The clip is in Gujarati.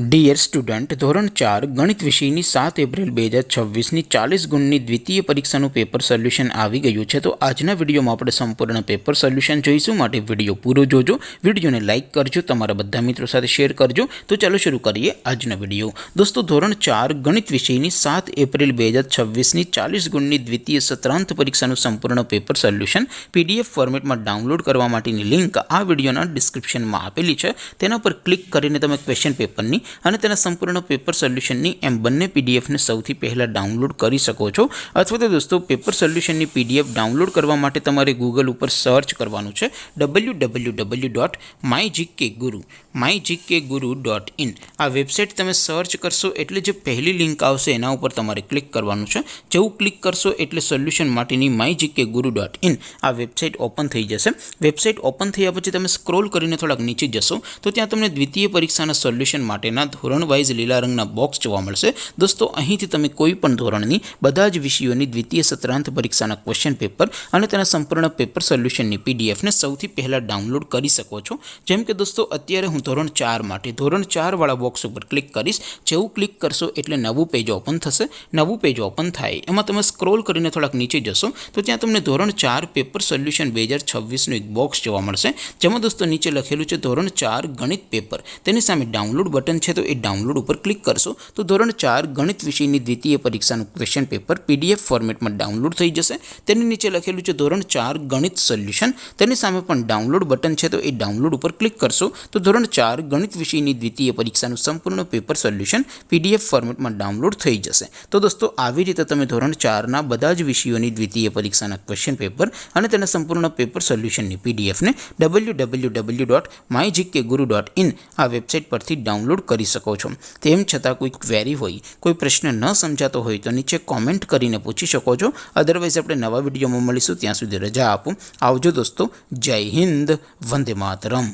ડિયર સ્ટુડન્ટ, ધોરણ 4 ગણિત વિષયની 7 એપ્રિલ 2026ની 40 ગુણની દ્વિતીય પરીક્ષાનું પેપર સોલ્યુશન આવી ગયું છે. તો આજના વિડીયોમાં આપણે સંપૂર્ણ પેપર સોલ્યુશન જોઈશું. માટે વિડીયો પૂરો જોજો, વિડીયોને લાઇક કરજો, તમારા બધા મિત્રો સાથે શેર કરજો. તો ચાલો શરૂ કરીએ આજનો વિડીયો. દોસ્તો, ધોરણ 4 ગણિત વિષયની 7 એપ્રિલ 2026ની 40 ગુણની દ્વિતીય સત્રાંત પરીક્ષાનું સંપૂર્ણ પેપર સોલ્યુશન PDF ફોર્મેટમાં ડાઉનલોડ કરવા માટેની લિંક આ વિડીયોના ડિસ્ક્રિપ્શનમાં આપેલી છે. તેના પર ક્લિક કરીને તમે ક્વેશ્ચન પેપરની અને તેના સંપૂર્ણ પેપર સોલ્યુશનની એમ બંને પીડીએફને સૌથી પહેલાં ડાઉનલોડ કરી શકો છો. અથવા તો દોસ્તો, પેપર સોલ્યુશનની PDF ડાઉનલોડ કરવા માટે તમારે ગૂગલ ઉપર સર્ચ કરવાનું છે www.mygkguru.in. આ વેબસાઇટ તમે સર્ચ કરશો એટલે જે પહેલી લિંક આવશે એના ઉપર તમારે ક્લિક કરવાનું છે. જેવું ક્લિક કરશો એટલે સોલ્યુશન માટેની mygkguru.in આ વેબસાઇટ ઓપન થઈ જશે. વેબસાઇટ ઓપન થયા પછી તમે સ્ક્રોલ કરીને થોડાક નીચે જશો તો ત્યાં તમને દ્વિતીય પરીક્ષાના સોલ્યુશન માટેના ધોરણ વાઇઝ લીલા રંગના બોક્સ જોવા મળશે. દોસ્તો, અહીંથી તમે કોઈ પણ ધોરણની બધા જ વિષયોની દ્વિતીય સત્રાંત પરીક્ષાના ક્વેશ્ચન પેપર અને તેના સંપૂર્ણ પેપર સોલ્યુશનની પીડીએફને સૌથી પહેલાં ડાઉનલોડ કરી શકો છો. જેમ કે દોસ્તો, અત્યારે હું ધોરણ 4 માટે ધોરણ 4 વાળા બોક્સ ઉપર ક્લિક કરીશ. જેવું ક્લિક કરશો એટલે નવું પેજ ઓપન થશે. નવું પેજ ઓપન થાય એમાં તમે સ્ક્રોલ કરીને થોડાક નીચે જશો તો ત્યાં તમને ધોરણ 4 પેપર સોલ્યુશન 2026નું એક બોક્સ જોવા મળશે. જેમાં દોસ્તો નીચે લખેલું છે ધોરણ 4 ગણિત પેપર. તેની સામે ડાઉનલોડ બટન છે, તો એ ડાઉનલોડ ઉપર ક્લિક કરશો તો ધોરણ 4 ગણિત વિષયની દ્વિતીય પરીક્ષાનું ક્વેશ્ચન પેપર PDF ફોર્મેટમાં ડાઉનલોડ થઈ જશે. તેની નીચે લખેલું છે ધોરણ 4 ગણિત સોલ્યુશન. તેની સામે પણ ડાઉનલોડ બટન છે, તો એ ડાઉનલોડ ઉપર ક્લિક કરશો તો ધોરણ 4 ગણિત વિષયની દ્વિતીય પરીક્ષાનું સંપૂર્ણ પેપર સોલ્યુશન PDF ફોર્મેટમાં ડાઉનલોડ થઈ જશે. તો દોસ્તો, આવી રીતે તમે ધોરણ 4ના બધા જ વિષયોની દ્વિતીય પરીક્ષાના ક્વેશ્ચન પેપર અને તેના સંપૂર્ણ પેપર સોલ્યુશનની પીડીએફને www.mygkguru.in આ વેબસાઇટ પરથી ડાઉનલોડ કરી શકો છો. તેમ છતાં કોઈ ક્વેરી હોય, કોઈ પ્રશ્ન ન સમજાતો હોય તો નીચે કોમેન્ટ કરીને પૂછી શકો છો. અદરવાઇઝ આપણે નવા વિડીયોમાં મળીશું. ત્યાં સુધી રજા આપો. આવજો દોસ્તો. જય હિન્દ. વંદે માતરમ.